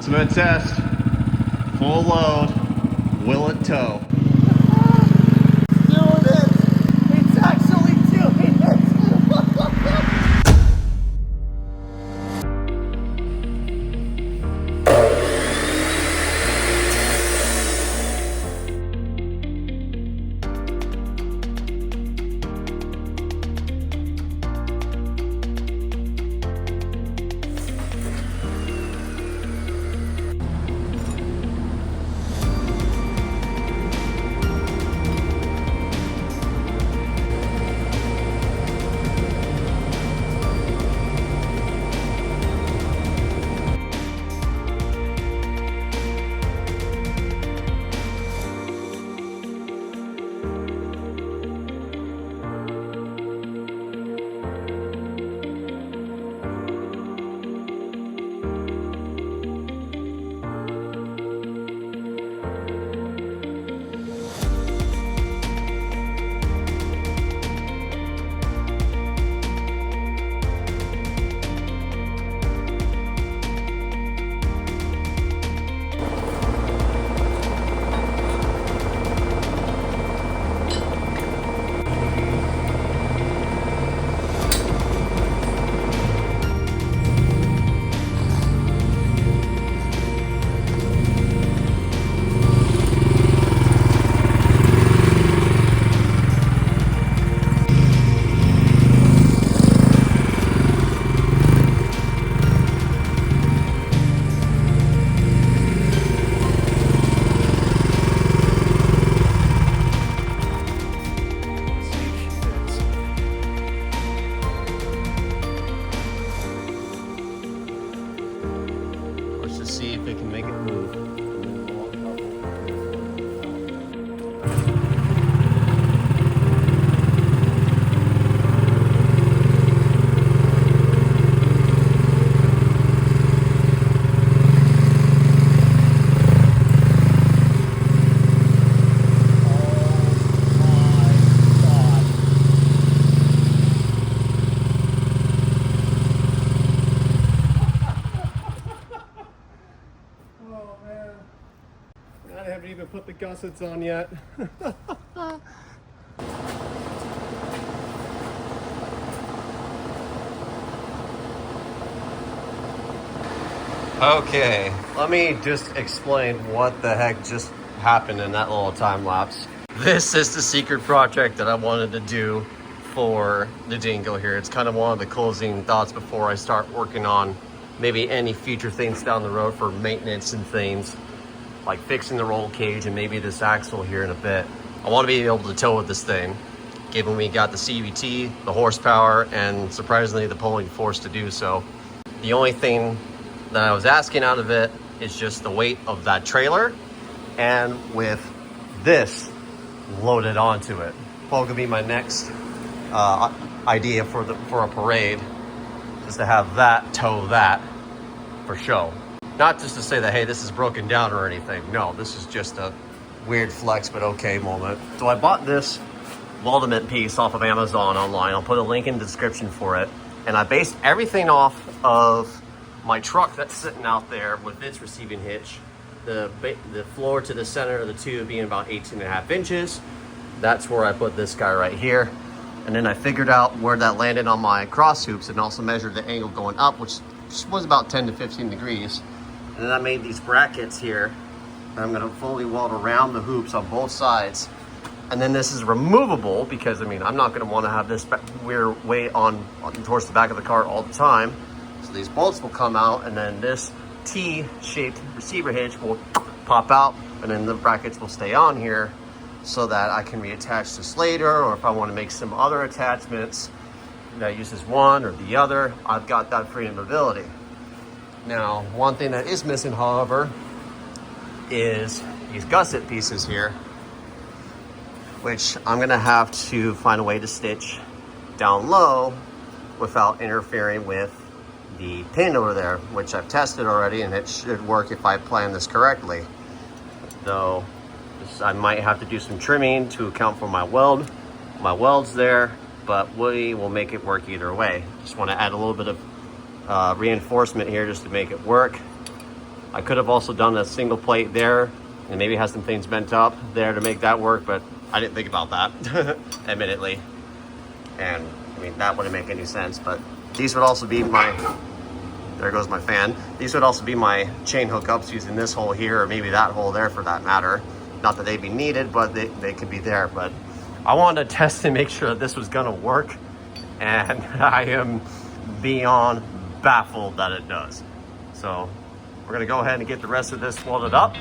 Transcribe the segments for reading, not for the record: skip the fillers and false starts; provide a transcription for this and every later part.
Ultimate test. Full load. Will it tow? Doing it! It's actually doing it! Let's just see if it can make it move. I haven't even put the gussets on yet. Okay, let me just explain what the heck just happened in that little time lapse. This is the secret project that I wanted to do for the Dingo here. It's kind of one of the closing thoughts before I start working on maybe any future things down the road for maintenance and things, like fixing the roll cage and maybe this axle here in a bit. I want to be able to tow with this thing, given we got the CVT, the horsepower, and surprisingly the pulling force to do so. The only thing that I was asking out of it is just the weight of that trailer, and with this loaded onto it. Probably gonna be my next idea for a parade, is to have that tow that for show. Not just to say that, hey, this is broken down or anything. No, this is just a weird flex, but okay moment. So I bought this weldment piece off of Amazon online. I'll put a link in the description for it. And I based everything off of my truck that's sitting out there with its receiving hitch. The floor to the center of the tube being about 18.5 inches. That's where I put this guy right here. And then I figured out where that landed on my cross hoops and also measured the angle going up, which was about 10 to 15 degrees. And then I made these brackets here that I'm gonna fully weld around the hoops on both sides. And then this is removable because, I mean, I'm not gonna wanna have this weird weight on towards the back of the car all the time. So these bolts will come out, and then this T-shaped receiver hitch will pop out, and then the brackets will stay on here so that I can reattach this later, or if I wanna make some other attachments that uses one or the other, I've got that freedom of ability. Now, one thing that is missing, however, is these gusset pieces here, which I'm gonna have to find a way to stitch down low without interfering with the pin over there, which I've tested already, and it should work if I plan this correctly. Though, I might have to do some trimming to account for my welds there, but we will make it work either way. Just wanna add a little bit of reinforcement here just to make it work. I could have also done a single plate there and maybe have some things bent up there to make that work, but I didn't think about that, admittedly. And I mean, that wouldn't make any sense, but these would also be my, there goes my fan. These would also be my chain hookups using this hole here, or maybe that hole there for that matter. Not that they'd be needed, but they could be there. But I wanted to test and make sure that this was gonna work. And I am beyond baffled that it does. So we're gonna go ahead and get the rest of this welded up.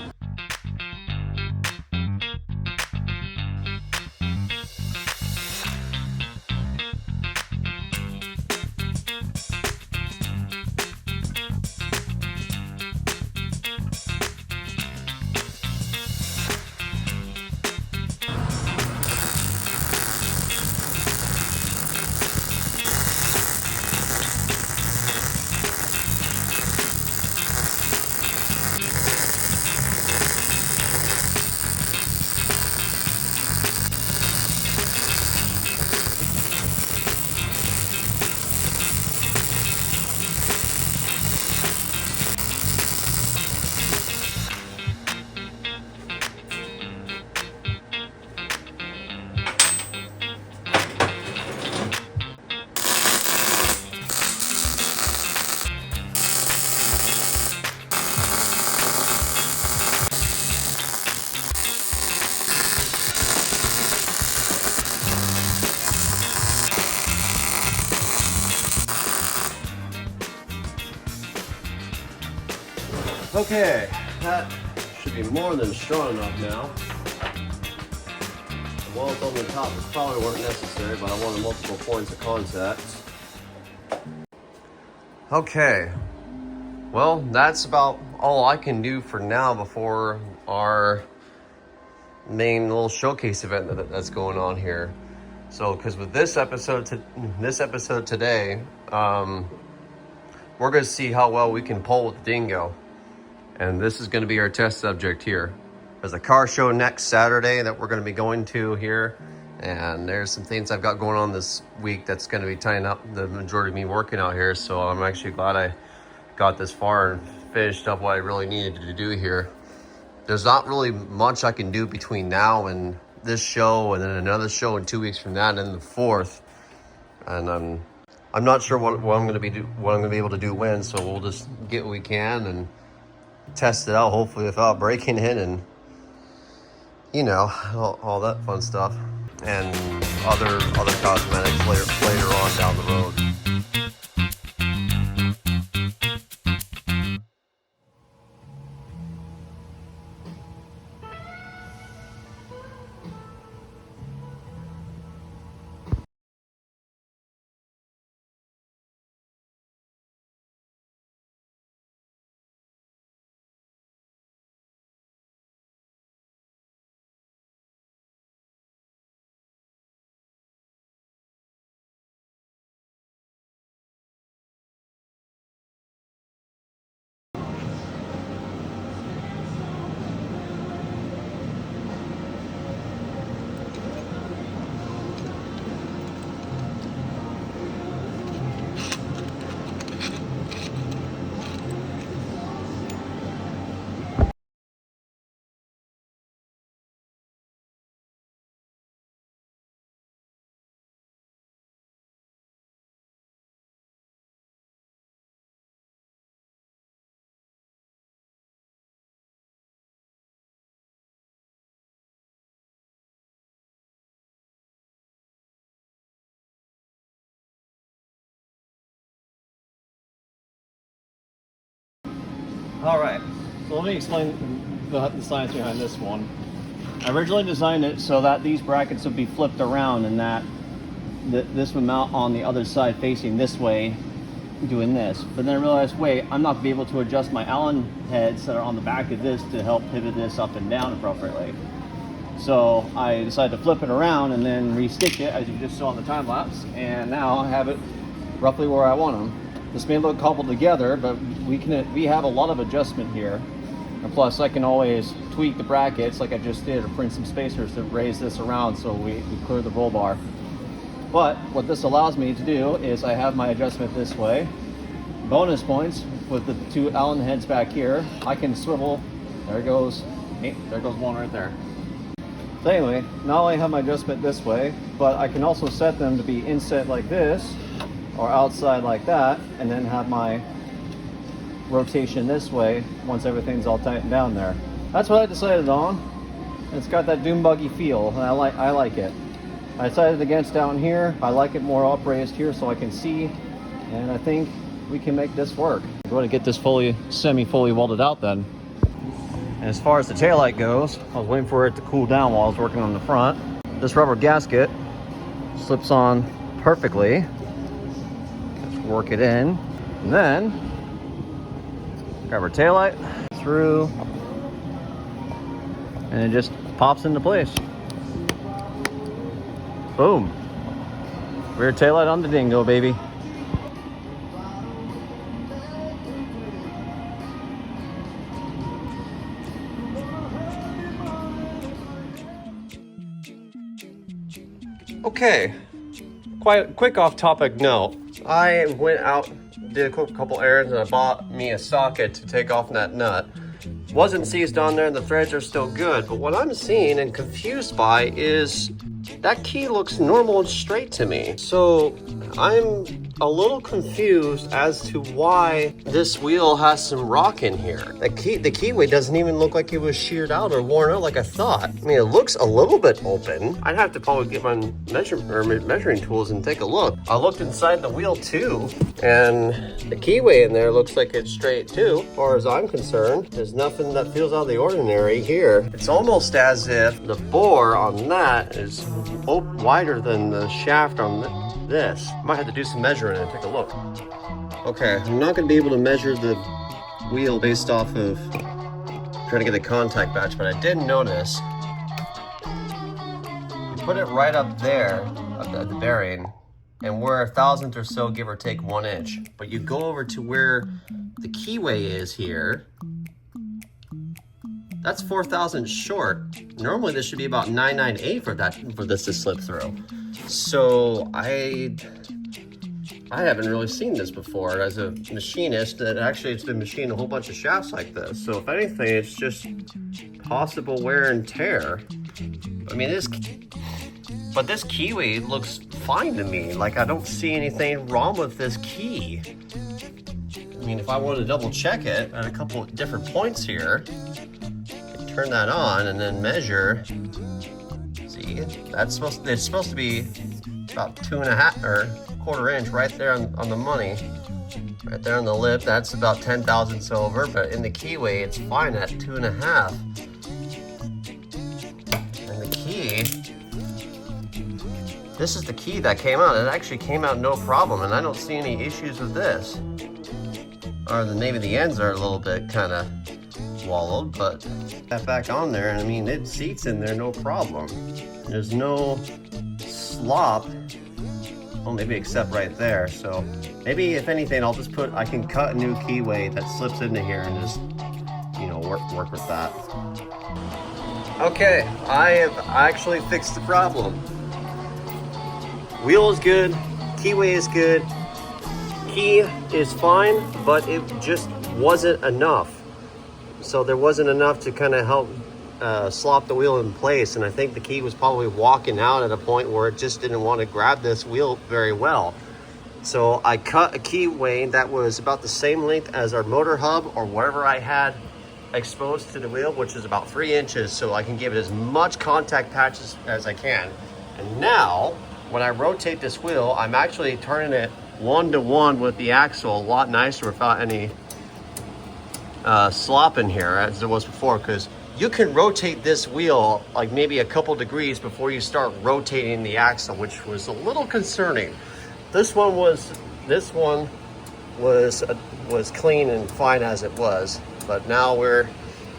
Okay, that should be more than strong enough now. The welds on the top probably weren't necessary, but I wanted multiple points of contact. Okay, well, that's about all I can do for now before our main little showcase event that's going on here. So, because with this episode today, we're going to see how well we can pull with the Dingo. And this is going to be our test subject here. There's a car show next Saturday that we're going to be going to here. And there's some things I've got going on this week that's going to be tying up the majority of me working out here. So I'm actually glad I got this far and finished up what I really needed to do here. There's not really much I can do between now and this show, and then another show in 2 weeks from that, and then the 4th. And I'm not sure what I'm going to be able to do when. So we'll just get what we can and test it out, hopefully without breaking it, and you know, all that fun stuff, and other cosmetics later on down the road. All right, so let me explain the science behind this one. I originally designed it so that these brackets would be flipped around, and that this would mount on the other side facing this way, doing this. But then I realized, wait, I'm not going to be able to adjust my Allen heads that are on the back of this to help pivot this up and down appropriately. So I decided to flip it around and then re-stick it, as you just saw in the time lapse, and now I have it roughly where I want them. This may look coupled together, but we have a lot of adjustment here. And plus, I can always tweak the brackets like I just did, or print some spacers to raise this around so we clear the roll bar. But what this allows me to do is I have my adjustment this way. Bonus points with the two Allen heads back here. I can swivel. There goes one right there. So anyway, not only have my adjustment this way, but I can also set them to be inset like this or outside like that, and then have my rotation this way once everything's all tightened down there. That's what I decided on. It's got that dune buggy feel, and I like it. I decided against down here. I like it more upraised here so I can see, and I think we can make this work. I'm going to get this semi-fully welded out then. And as far as the taillight goes, I was waiting for it to cool down while I was working on the front. This rubber gasket slips on perfectly. Just work it in, and then grab our taillight through, and it just pops into place. Boom. Rear taillight on the Dingo, baby. Okay, quite quick off-topic note. I went out, did a couple errands, and I bought me a socket to take off that nut. Wasn't seized on there, and the threads are still good, but what I'm seeing and confused by is that key looks normal and straight to me. So I'm a little confused as to why this wheel has some rock in here. The keyway doesn't even look like it was sheared out or worn out like I thought. I mean, it looks a little bit open. I'd have to probably get my measuring tools and take a look. I looked inside the wheel too, and the keyway in there looks like it's straight too. As far as I'm concerned, there's nothing that feels out of the ordinary here. It's almost as if the bore on that is wider than the shaft on this. Might have to do some measuring and take a look. Okay, I'm not going to be able to measure the wheel based off of trying to get a contact batch, but I did notice you put it right up there at the bearing, and we're a thousandth or so, give or take 1 inch. But you go over to where the keyway is here, that's 4 thousandths short. Normally this should be about 998 for this to slip through. So I haven't really seen this before as a machinist, that actually it's been machining a whole bunch of shafts like this. So if anything, it's just possible wear and tear. I mean, this keyway looks fine to me. Like, I don't see anything wrong with this key. I mean, if I wanted to double check it at a couple of different points here, turn that on and then measure. See, it's supposed to be about 2.5 or 1/4 inch right there on the money, right there on the lip. That's about 10 thousandths over, but in the keyway it's fine at 2.5. And the key, this is the key that came out. It actually came out no problem, and I don't see any issues with this. Or maybe the ends are a little bit kind of wallowed, but that back on there, and I mean, it seats in there no problem. There's no slop. Well, maybe except right there. So maybe if anything, I can cut a new keyway that slips into here and just, you know, work with that. Okay, I have actually fixed the problem. Wheel is good, keyway is good, key is fine, but it just wasn't enough. So there wasn't enough to kind of help slop the wheel in place, and I think the key was probably walking out at a point where it just didn't want to grab this wheel very well. So I cut a keyway that was about the same length as our motor hub or whatever I had exposed to the wheel, which is about 3 inches, so I can give it as much contact patches as I can. And now when I rotate this wheel, I'm actually turning it 1-to-1 with the axle a lot nicer without any slop in here as there was before, because you can rotate this wheel like maybe a couple degrees before you start rotating the axle, which was a little concerning. This one was clean and fine as it was, but now we're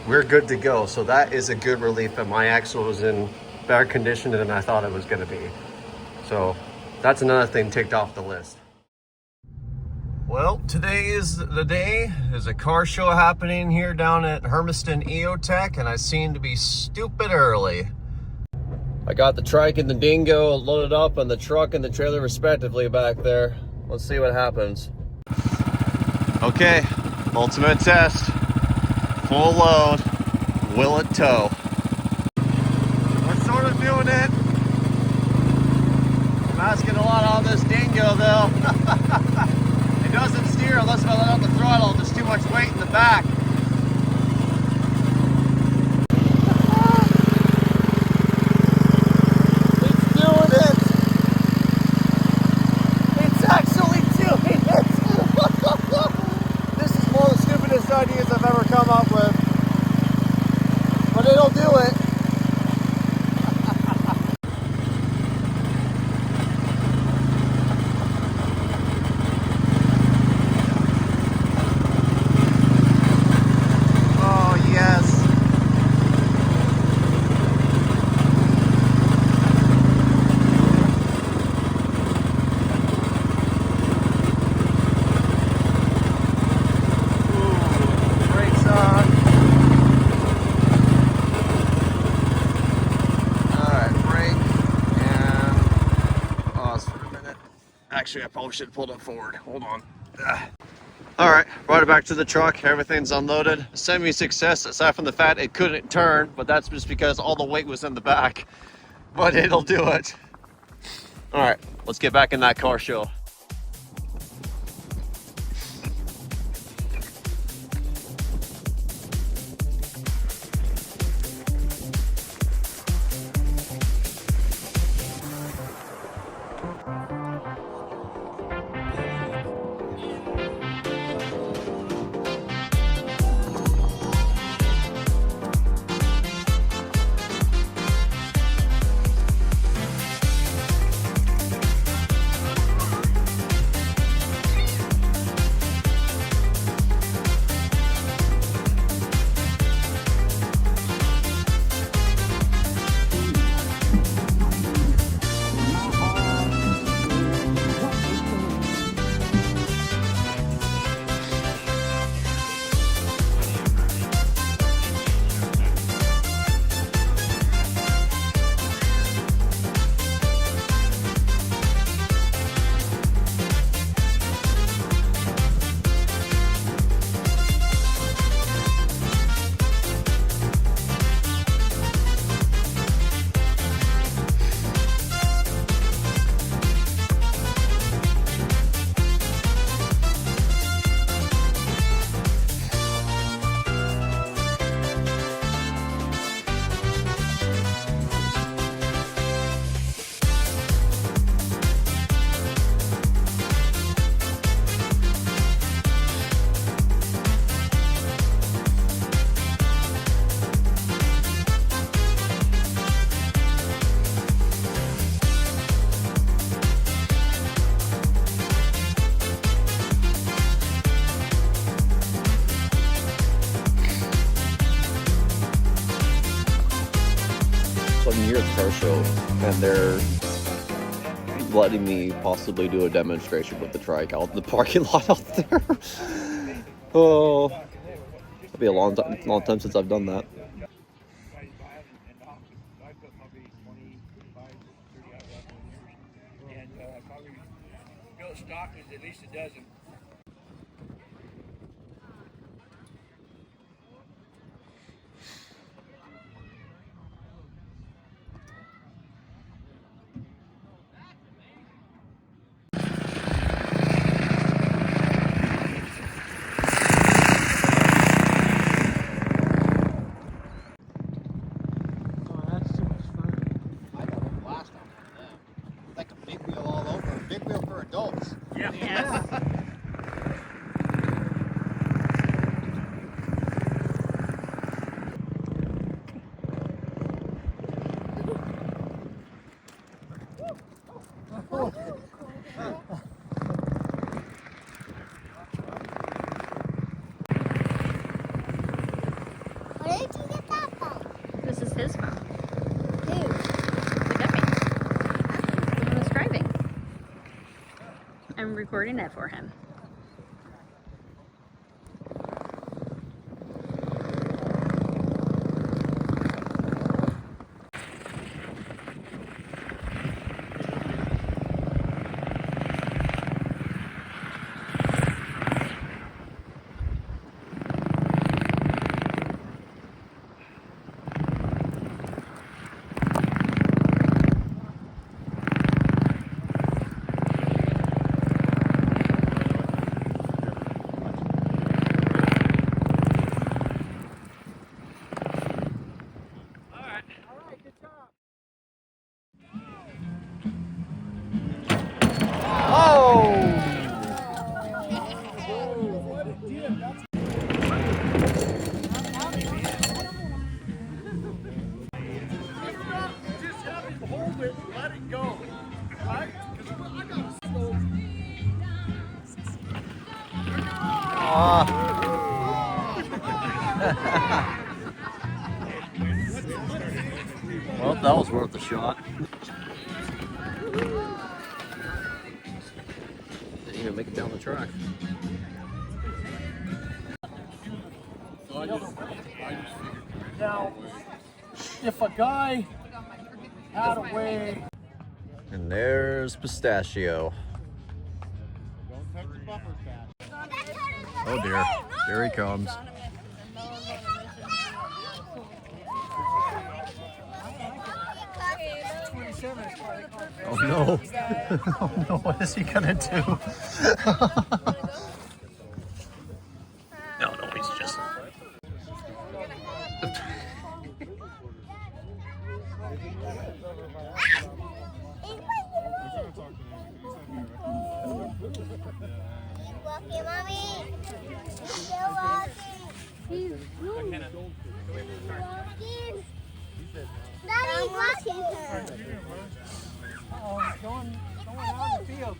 good to go. So that is a good relief that my axle was in better condition than I thought it was going to be. So that's another thing ticked off the list. Well, today is the day. There's a car show happening here down at Hermiston EOTech, and I seem to be stupid early. I got the trike and the Dingo loaded up on the truck and the trailer respectively back there. Let's see what happens. Okay, Ultimate test. Full load. Will it tow? We're sort of doing it. I'm asking a lot on this dingo though. It doesn't steer unless I let out the throttle. There's too much weight in the back. Ideas I've ever come up with, but it'll do it. Oh yes. Actually, I probably should have pulled it forward. Hold on. All right, brought it back to the truck. Everything's unloaded. Semi-success, aside from the fact it couldn't turn, but that's just because all the weight was in the back. But it'll do it. All right, let's get back in that car show. So I'm here at the car show, and they're letting me possibly do a demonstration with the trike out in the parking lot out there. Oh, it'll be a long time since I've done that. Stock is at least a dozen. Where did you get that from? This is his phone. Who? The guppy. He was driving. I'm recording it for him. But it did. That's just have him hold it and let it go. Right? Because I got so. Well, that was worth a shot. Didn't even make it down the track. Now, if a guy had a way. And there's Pistachio. Oh dear, here he comes. Oh no. Oh no, what is he gonna do? No, he's just... Walking, mommy. Still walking. He's walking. Daddy's watching her. Oh, he's going out in the field.